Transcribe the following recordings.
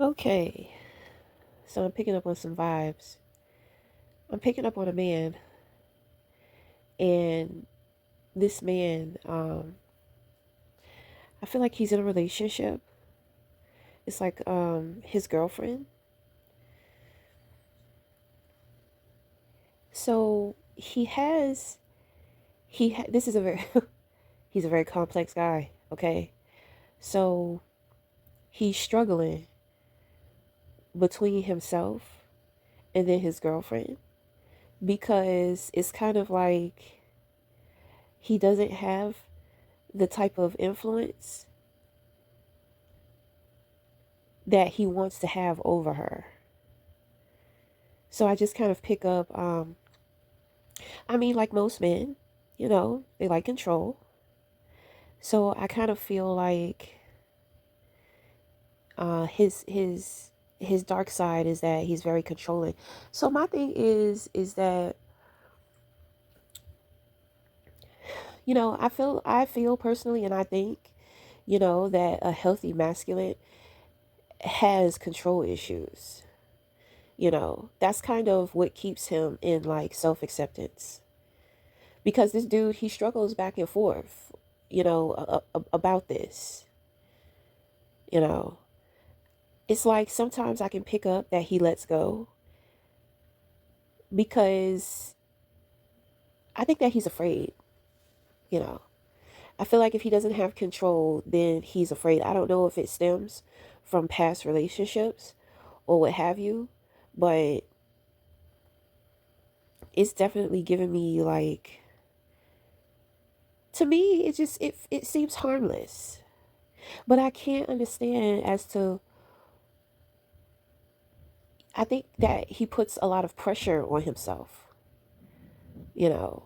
Okay, so I'm picking up on some vibes. I'm picking up on a man, and this man, I feel like he's in a relationship. It's like his girlfriend. So this is a very he's a very complex guy. Okay, so he's struggling between himself and then his girlfriend because it's kind of like he doesn't have the type of influence that he wants to have over her. So I just kind of pick up, I mean, like most men, they like control. So I kind of feel like his dark side is that he's very controlling. So my thing is that I feel personally, and I think that a healthy masculine has control issues. That's kind of what keeps him in like self acceptance because this dude he struggles back and forth about this you know it's like sometimes I can pick up that he lets go because I think that he's afraid you know I feel like if he doesn't have control then he's afraid. I don't know if it stems from past relationships or what have you, but it's definitely given me like, to me it seems harmless, but I can't understand as to, I think that he puts a lot of pressure on himself. You know,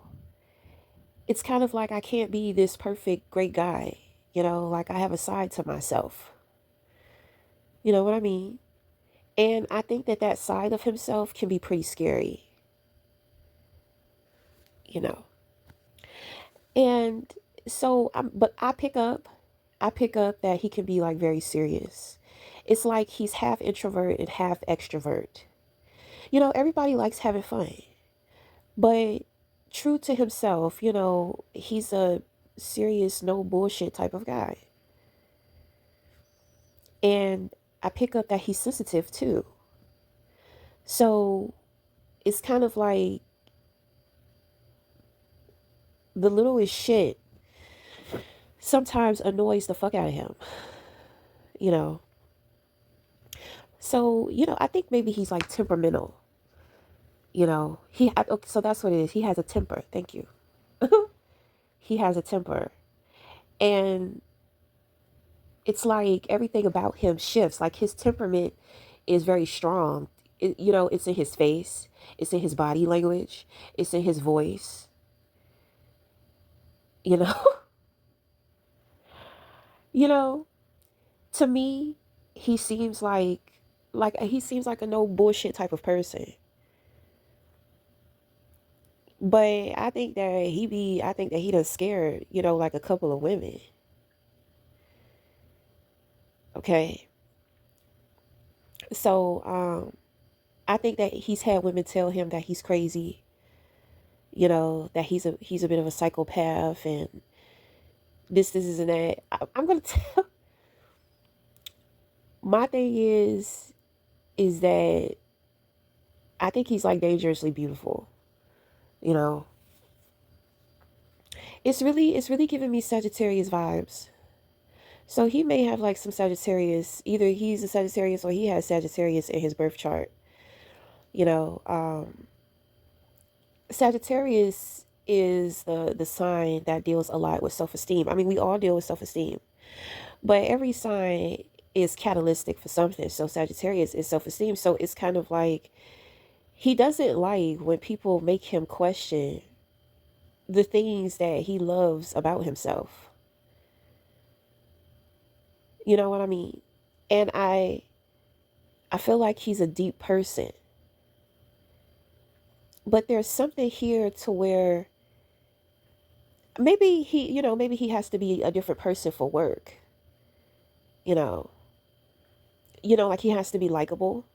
it's kind of like I can't be this perfect, great guy. Like I have a side to myself. You know what I mean? And I think that that side of himself can be pretty scary, you know. And so, but I pick up that he can be like very serious. It's like he's half introvert and half extrovert. Everybody likes having fun. But true to himself, he's a serious, no bullshit type of guy. And I pick up that he's sensitive too. So it's kind of like the littlest shit sometimes annoys the fuck out of him, you know? So, I think maybe he's like temperamental, okay, so that's what it is. He has a temper. Thank you. He has a temper. And it's like everything about him shifts. Like his temperament is very strong. It's in his face, it's in his body language, it's in his voice. You know, you know. To me, he seems like a no bullshit type of person. But I think that he does scared, like a couple of women. Okay, so I think that he's had women tell him that he's crazy. That he's a bit of a psychopath and this and that. I'm gonna tell. My thing is that I think he's like dangerously beautiful. You know, it's really giving me Sagittarius vibes. So he may have like some Sagittarius. Either he's a Sagittarius or he has Sagittarius in his birth chart. You know, Sagittarius is the sign that deals a lot with self esteem. I mean, we all deal with self esteem, but every sign is catalytic for something. So Sagittarius is self esteem. So it's kind of like he doesn't like when people make him question the things that he loves about himself. You know what I mean? And I feel like he's a deep person. But there's something here to where maybe he has to be a different person for work. You know. like he has to be likable.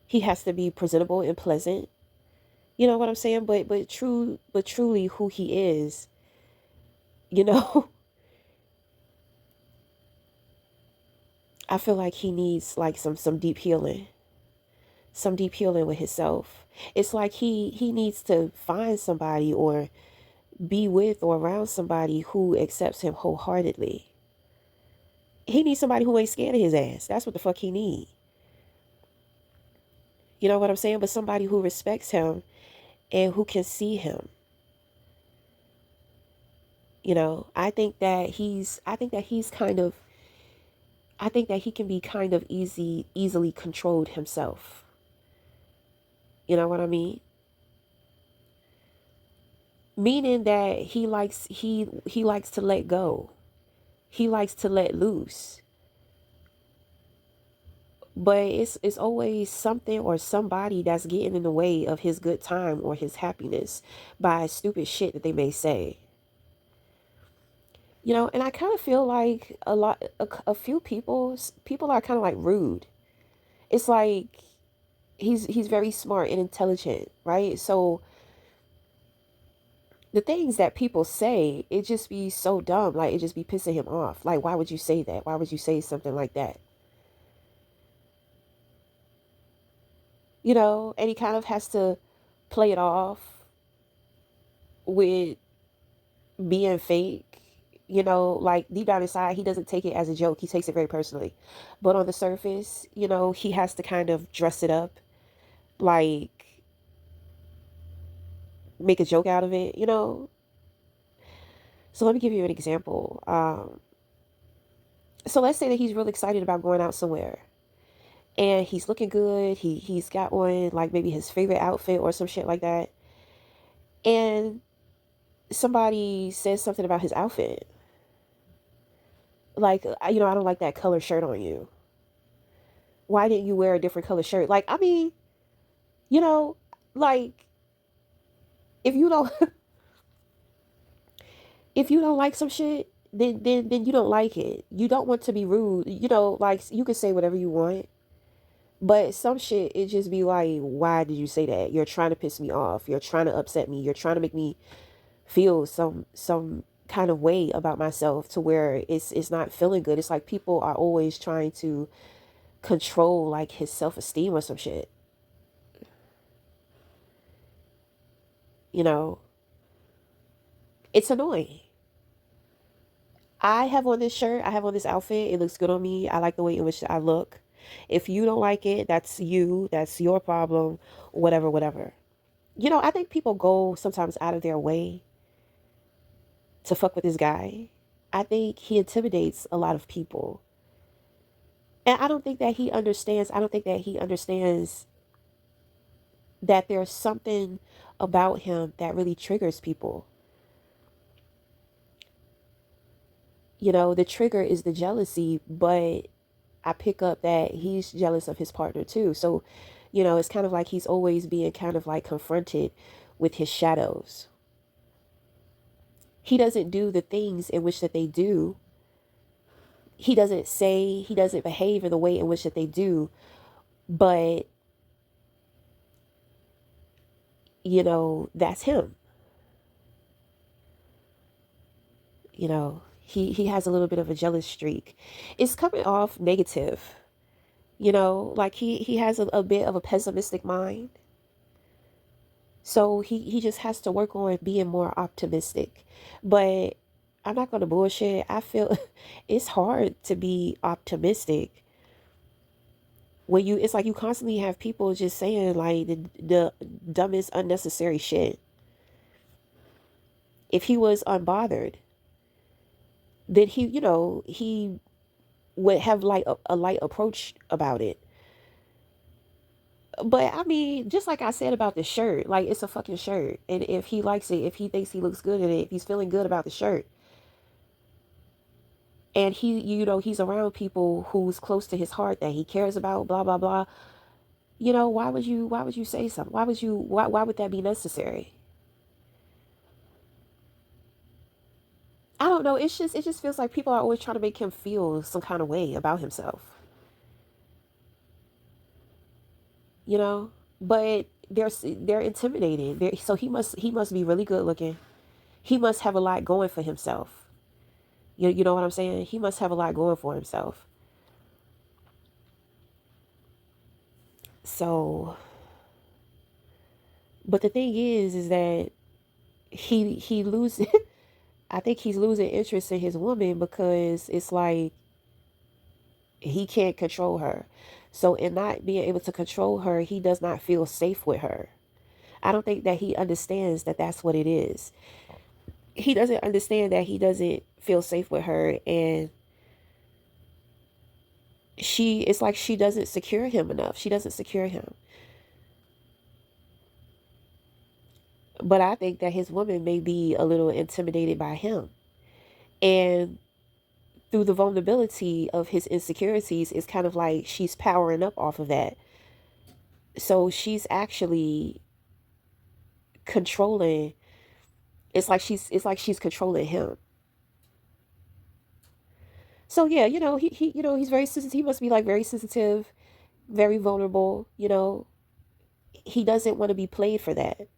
He has to be presentable and pleasant. You know what I'm saying? But truly who he is, you know, I feel like he needs like some deep healing. Some deep healing with himself. It's like he needs to find somebody or be with or around somebody who accepts him wholeheartedly. He needs somebody who ain't scared of his ass. That's what the fuck he need. You know what I'm saying? But somebody who respects him and who can see him. I think that he's kind of I think that he can be kind of easily controlled himself. You know what I mean? Meaning that he likes to let go. He likes to let loose. But it's always something or somebody that's getting in the way of his good time or his happiness by stupid shit that they may say. And I kind of feel like a few people are kind of like rude. It's like he's very smart and intelligent, right? So the things that people say, it just be so dumb. Like, it just be pissing him off. Like, why would you say that? Why would you say something like that? And he kind of has to play it off with being fake. Like deep down inside, he doesn't take it as a joke. He takes it very personally. But on the surface, he has to kind of dress it up, like make a joke out of it. So let me give you an example. So let's say that he's really excited about going out somewhere and he's looking good. He's got on like maybe his favorite outfit or some shit like that. And somebody says something about his outfit. Like, I don't like that color shirt on you. Why didn't you wear a different color shirt? Like, I mean, you know, like if you don't if you don't like some shit, then you don't like it. You don't want to be rude. Like you can say whatever you want. But some shit, it just be like, why did you say that? You're trying to piss me off. You're trying to upset me. You're trying to make me feel some kind of way about myself to where it's not feeling good. It's like people are always trying to control like his self-esteem or some shit. You know, it's annoying. I have on this shirt, I have on this outfit. It looks good on me. I like the way in which I look. If you don't like it, that's you. That's your problem. Whatever, whatever. I think people go sometimes out of their way to fuck with this guy. I think he intimidates a lot of people. And I don't think that he understands. I don't think that he understands that there's something about him that really triggers people. The trigger is the jealousy, but I pick up that he's jealous of his partner too. So, it's kind of like he's always being kind of like confronted with his shadows. He doesn't do the things in which that they do. He doesn't say, he doesn't behave in the way in which that they do, but that's him. He has a little bit of a jealous streak. It's coming off negative. Like he has a bit of a pessimistic mind. So he just has to work on being more optimistic. But I'm not gonna bullshit. I feel it's hard to be optimistic when it's like you constantly have people just saying like the dumbest unnecessary shit. If he was unbothered, then he would have like a light approach about it. But I mean, just like I said about the shirt, like it's a fucking shirt. And if he likes it, if he thinks he looks good in it, if he's feeling good about the shirt, and he's around people who's close to his heart that he cares about, blah blah blah. Why would you say something? Why would that be necessary? I don't know. It just feels like people are always trying to make him feel some kind of way about himself. you know. But they're intimidating. So he must be really good looking. He must have a lot going for himself. You know what I'm saying? He must have a lot going for himself. So, but the thing is that he loses. I think he's losing interest in his woman because it's like he can't control her. So, in not being able to control her, he does not feel safe with her. I don't think that he understands that that's what it is. He doesn't understand that he doesn't feel safe with her, and it's like she doesn't secure him enough. She doesn't secure him. But I think that his woman may be a little intimidated by him. And through the vulnerability of his insecurities, it's kind of like she's powering up off of that. So she's actually controlling. It's like she's controlling him. So yeah, he's very sensitive. He must be like very sensitive, very vulnerable. He doesn't want to be played for that.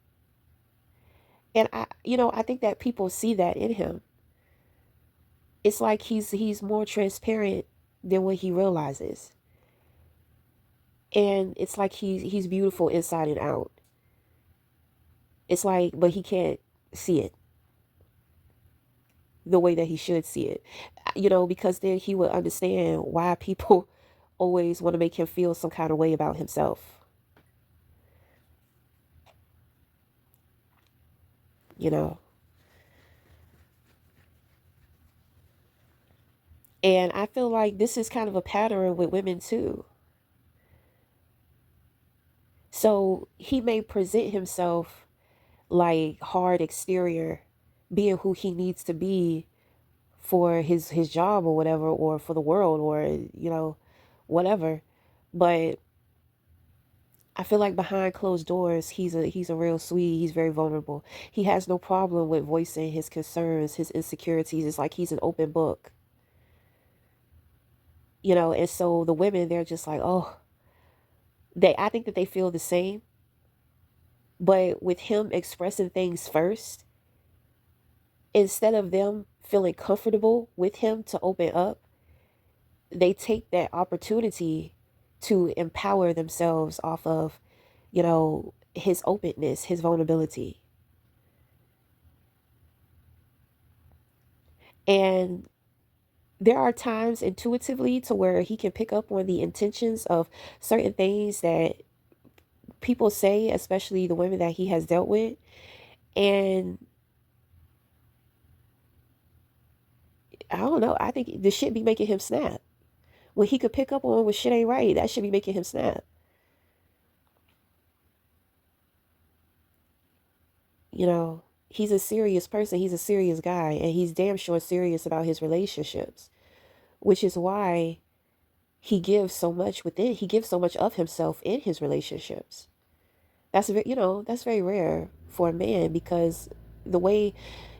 And I think that people see that in him. It's like he's more transparent than what he realizes. And it's like he's beautiful inside and out. It's like, but he can't see it the way that he should see it. Because then he would understand why people always want to make him feel some kind of way about himself. You know. And I feel like this is kind of a pattern with women too. So he may present himself like hard exterior, being who he needs to be for his job or whatever, or for the world, or whatever. But I feel like behind closed doors, he's a real sweet. He's very vulnerable. He has no problem with voicing his concerns, his insecurities. It's like he's an open book. And so the women, they're just like, oh, I think that they feel the same. But with him expressing things first, instead of them feeling comfortable with him to open up, they take that opportunity to empower themselves off of, his openness, his vulnerability. And there are times intuitively to where he can pick up on the intentions of certain things that people say, especially the women that he has dealt with. And I don't know, I think the shit be making him snap. When he could pick up on what shit ain't right, that should be making him snap. He's a serious person, he's a serious guy, and he's damn sure serious about his relationships, which is why he gives so much of himself in his relationships. That's very rare for a man, because the way,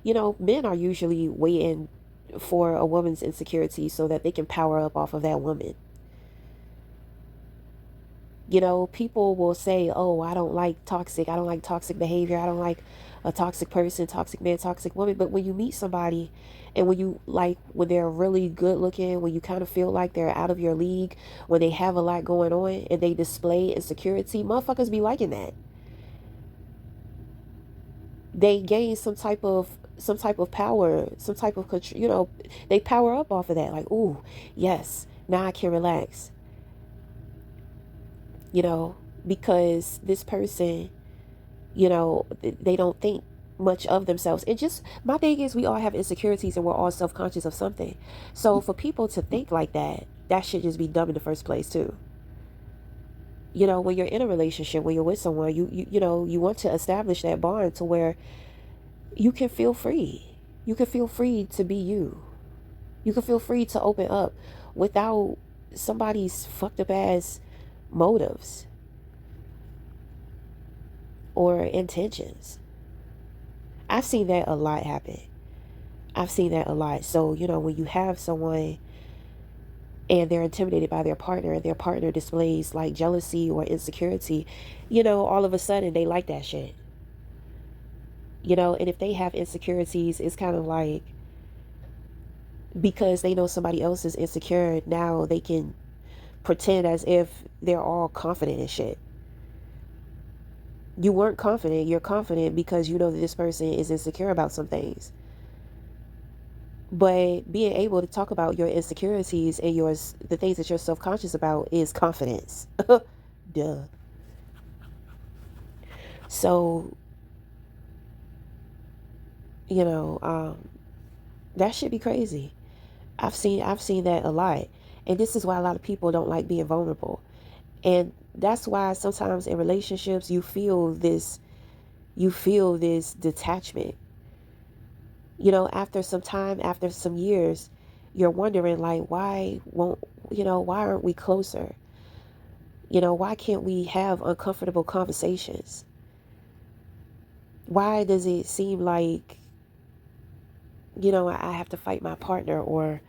men are usually waiting for a woman's insecurity so that they can power up off of that woman. People will say, oh, I don't like toxic behavior. I don't like a toxic person, toxic man, toxic woman. But when you meet somebody, and when they're really good looking, when you kind of feel like they're out of your league, when they have a lot going on and they display insecurity, motherfuckers be liking that. They gain some type of power, some type of control. They power up off of that. Like, ooh, yes, now I can relax. Because this person, they don't think much of themselves. And just my thing is, we all have insecurities and we're all self-conscious of something. So for people to think like that should just be dumb in the first place too. When you're in a relationship, when you're with someone, you want to establish that bond to where you can feel free. You can feel free to be you. You can feel free to open up without somebody's fucked up ass motives or intentions. I've seen that a lot happen. I've seen that a lot. So, when you have someone and they're intimidated by their partner, and their partner displays like jealousy or insecurity, all of a sudden they like that shit. And if they have insecurities, it's kind of like, because they know somebody else is insecure, now they can pretend as if they're all confident and shit. You weren't confident. You're confident because you know that this person is insecure about some things. But being able to talk about your insecurities and the things that you're self-conscious about is confidence. Duh. So, you know, um, that should be crazy. I've seen that a lot. And this is why a lot of people don't like being vulnerable. And that's why sometimes in relationships you feel this detachment. After some time, after some years, you're wondering like, why aren't we closer? Why can't we have uncomfortable conversations? Why does it seem like, I have to fight my partner, or,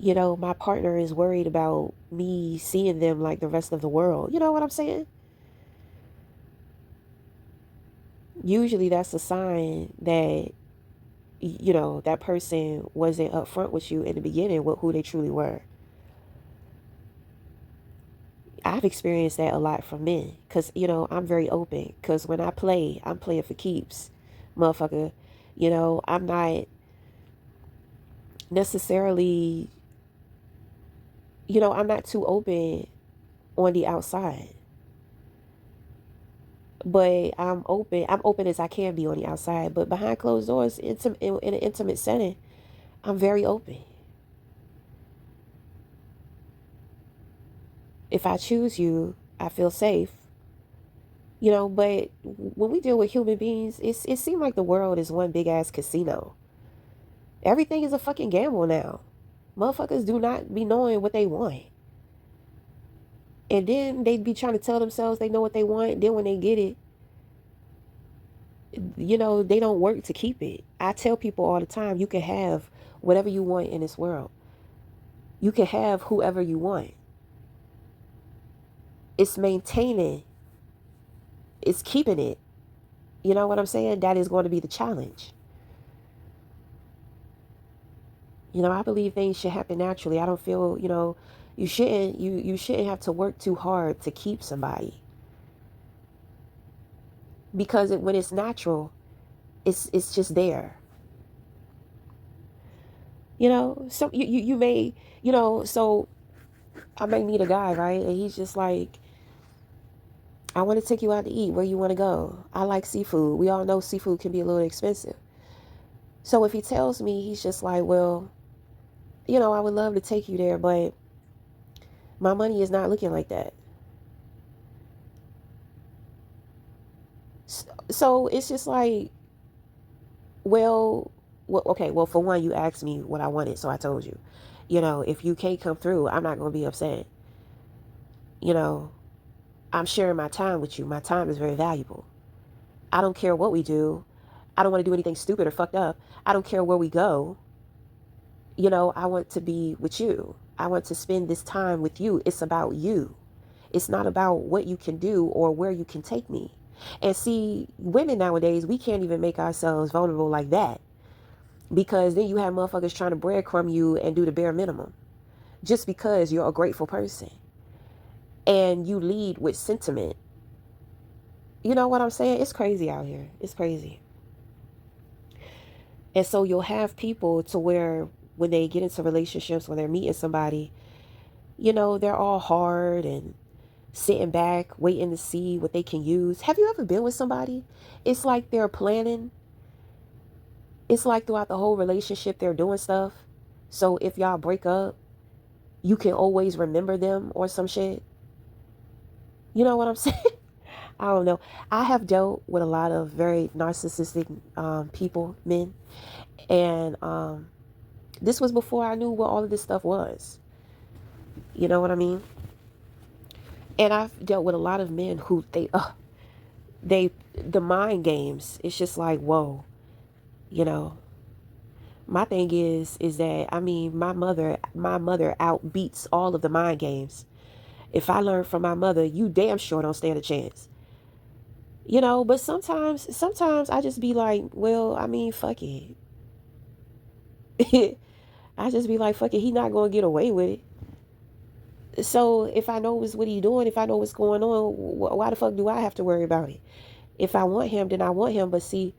my partner is worried about me seeing them like the rest of the world? You know what I'm saying? Usually that's a sign that, that person wasn't upfront with you in the beginning with who they truly were. I've experienced that a lot from men because, I'm very open because when I play, I'm playing for keeps, motherfucker. I'm not necessarily, I'm not too open on the outside, but I'm open. I'm open as I can be on the outside, but behind closed doors, in an intimate setting, I'm very open. If I choose you, I feel safe. But when we deal with human beings, it seems like the world is one big ass casino. Everything is a fucking gamble now. Motherfuckers do not be knowing what they want. And then they be trying to tell themselves they know what they want. Then when they get it, they don't work to keep it. I tell people all the time, you can have whatever you want in this world. You can have whoever you want. It's maintaining, it's keeping it. You know what I'm saying? That is going to be the challenge. I believe things should happen naturally. I don't feel, you shouldn't have to work too hard to keep somebody, because when it's natural, it's just there. So you may, so I may meet a guy, right? And he's just like, I want to take you out to eat. Where you want to go? I like seafood. We all know seafood can be a little expensive. So if he tells me, he's just like, well, I would love to take you there, but my money is not looking like that. So it's just like, well, okay, well, for one, you asked me what I wanted, so I told you. If you can't come through, I'm not going to be upset. You know, I'm sharing my time with you. My time is very valuable. I don't care what we do. I don't want to do anything stupid or fucked up. I don't care where we go. I want to be with you. I want to spend this time with you. It's about you. It's not about what you can do or where you can take me. And see, women nowadays, we can't even make ourselves vulnerable like that, because then you have motherfuckers trying to breadcrumb you and do the bare minimum just because you're a grateful person and you lead with sentiment. You know what I'm saying? It's crazy out here. It's crazy. And so you'll have people to where when they get into relationships, when they're meeting somebody, they're all hard and sitting back, waiting to see what they can use. Have you ever been with somebody? It's like they're planning. It's like throughout the whole relationship, they're doing stuff. So if y'all break up, you can always remember them or some shit. You know what I'm saying? I don't know. I have dealt with a lot of very narcissistic people, men. And this was before I knew what all of this stuff was. You know what I mean? And I've dealt with a lot of men who the mind games. It's just like, whoa, you know. My thing is that I mean my mother outbeats all of the mind games. If I learn from my mother, you damn sure don't stand a chance. But sometimes I just be like, well, I mean, fuck it. I just be like, fuck it, he not gonna get away with it. So if I know what he doing, if I know what's going on, why the fuck do I have to worry about it? If I want him, then I want him. But see,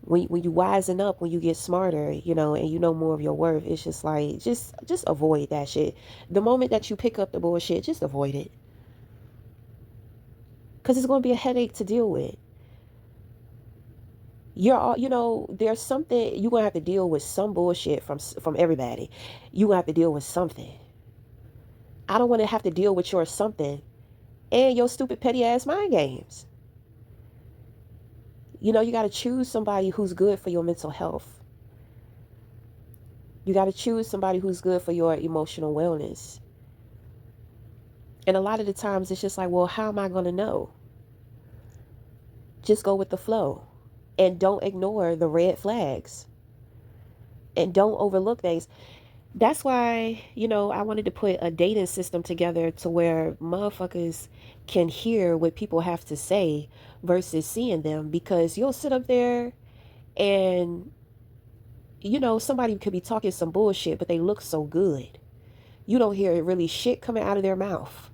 when you wisen up, when you get smarter, and you know more of your worth, it's just like just avoid that shit. The moment that you pick up the bullshit, just avoid it, because it's gonna be a headache to deal with. You're all, there's something you're gonna have to deal with, some bullshit from everybody. You gonna have to deal with something. I don't want to have to deal with your something and your stupid petty ass mind games. You got to choose somebody who's good for your mental health. You got to choose somebody who's good for your emotional wellness. And a lot of the times it's just like, well, how am I going to know? Just go with the flow and don't ignore the red flags and don't overlook things. That's why, I wanted to put a dating system together to where motherfuckers can hear what people have to say versus seeing them, because you'll sit up there and, somebody could be talking some bullshit, but they look so good. You don't hear really shit coming out of their mouth.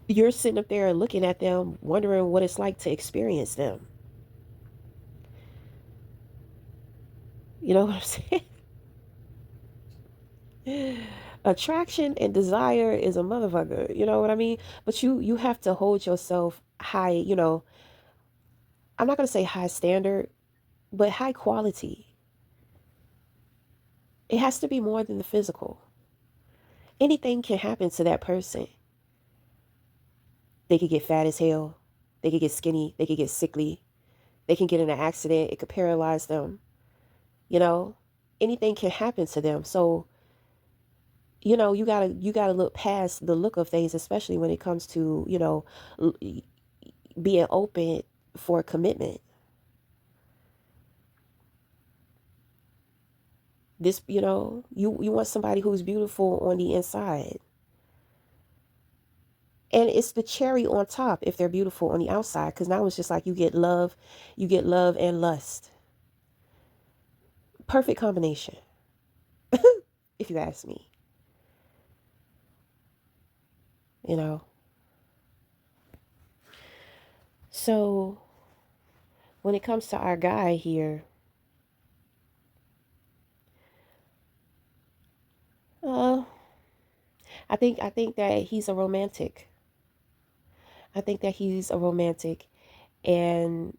You're sitting up there looking at them, wondering what it's like to experience them. You know what I'm saying? Attraction and desire is a motherfucker. You know what I mean? But you have to hold yourself high. I'm not gonna say high standard, but high quality. It has to be more than the physical. Anything can happen to that person. They could get fat as hell. They could get skinny. They could get sickly. They can get in an accident. It could paralyze them. You know, anything can happen to them. So, you gotta look past the look of things, especially when it comes to, being open for commitment. This, you want somebody who's beautiful on the inside. And it's the cherry on top if they're beautiful on the outside, because now it's just like you get love and lust. Perfect combination, if you ask me. You know. So when it comes to our guy here, uh, I think that he's a romantic. I think that he's a romantic, and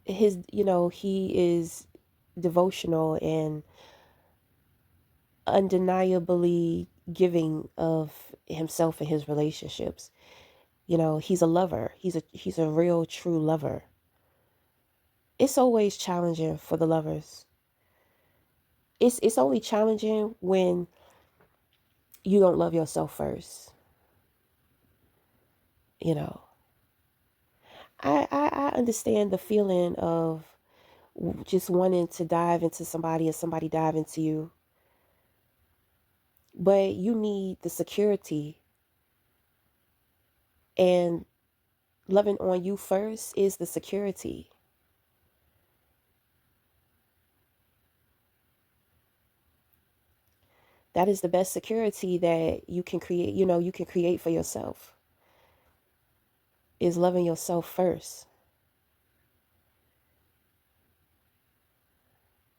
he is devotional and undeniably giving of himself and his relationships. He's a lover. He's a real true lover. It's always challenging for the lovers. It's only challenging when you don't love yourself first. You know. I understand the feeling of just wanting to dive into somebody and somebody dive into you. But you need the security, and loving on you first is the security. That is the best security that you can create for yourself, is loving yourself first.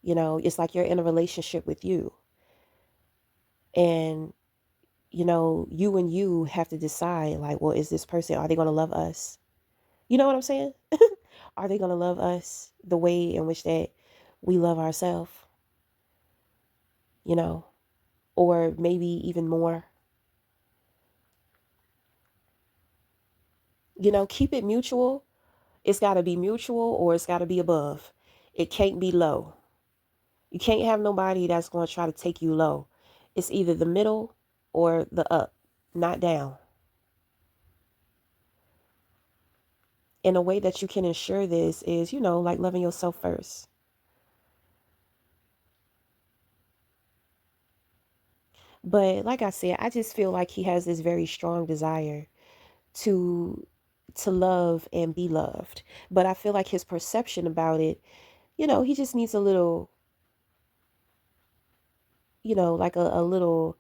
It's like you're in a relationship with you, and you and you have to decide, like, well, is this person, are they going to love us? You know what I'm saying? Are they going to love us the way in which that we love ourselves, you know, or maybe even more? Keep it mutual. It's got to be mutual, or it's got to be above. It can't be low. You can't have nobody that's going to try to take you low. It's either the middle or the up, not down. And a way that you can ensure this is, like loving yourself first. But like I said, I just feel like he has this very strong desire to to love and be loved. But I feel like his perception about it, he just needs a little, like a little,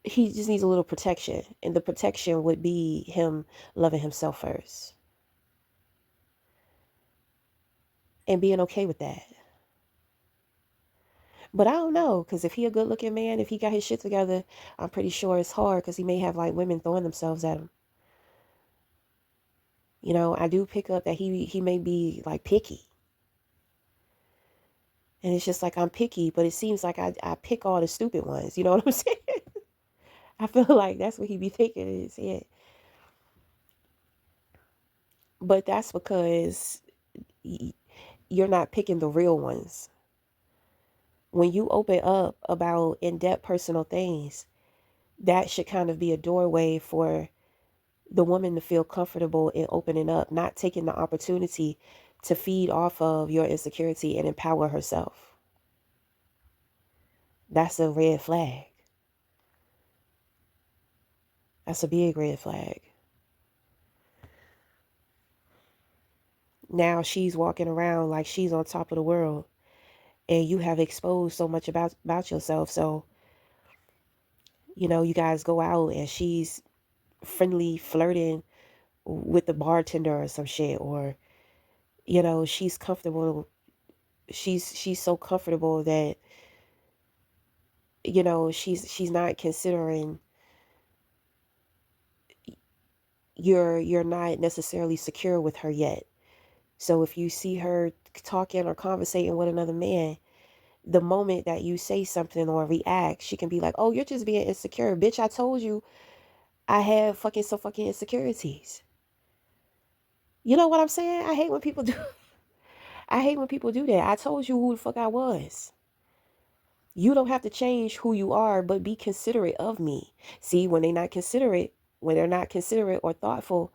he just needs a little protection. And the protection would be him loving himself first and being okay with that. But I don't know, because if he a good looking man, if he got his shit together, I'm pretty sure it's hard because he may have like women throwing themselves at him. I do pick up that he may be like picky. And it's just like I'm picky, but it seems like I pick all the stupid ones. You know what I'm saying? I feel like that's what he be thinking in his head. But that's because you're not picking the real ones. When you open up about in-depth personal things, that should kind of be a doorway for the woman to feel comfortable in opening up, not taking the opportunity to feed off of your insecurity and empower herself. That's a red flag. That's a big red flag. Now she's walking around like she's on top of the world, and you have exposed so much about yourself. So, you guys go out and she's friendly flirting with the bartender or some shit, or she's comfortable. She's so comfortable that she's not considering you're not necessarily secure with her yet. So if you see her talking or conversating with another man, the moment that you say something or react, she can be like, "Oh, you're just being insecure, bitch. I told you I have fucking insecurities." You know what I'm saying? I hate when people do. I hate when people do that. I told you who the fuck I was. You don't have to change who you are, but be considerate of me. See, when they're not considerate or thoughtful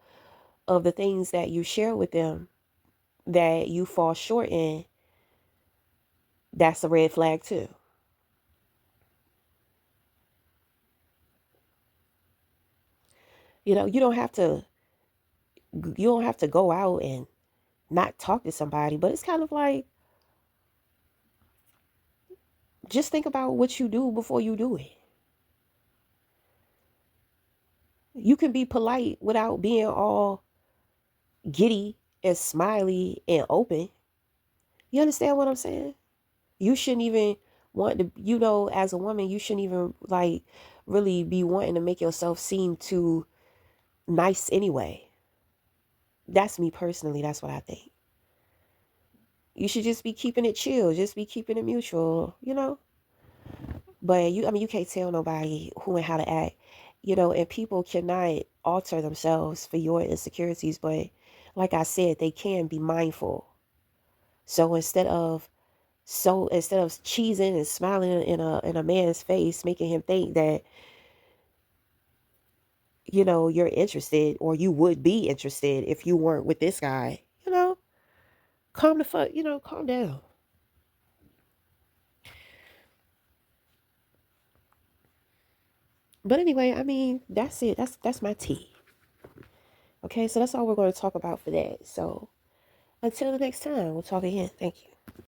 of the things that you share with them that you fall short in, that's a red flag too. You don't have to go out and not talk to somebody, but it's kind of like, just think about what you do before you do it. You can be polite without being all giddy and smiley and open. You understand what I'm saying? You shouldn't even want to, as a woman, you shouldn't even like really be wanting to make yourself seem too nice anyway. That's me personally. That's what I think. You should just be keeping it chill, just be keeping it mutual. But you can't tell nobody who and how to act, and people cannot alter themselves for your insecurities. But like I said, they can be mindful. So instead of cheesing and smiling in a man's face, making him think that you're interested, or you would be interested if you weren't with this guy, calm the fuck, calm down. But anyway, I mean, that's it. That's my tea. Okay, so that's all we're going to talk about for that. So until the next time, we'll talk again. Thank you.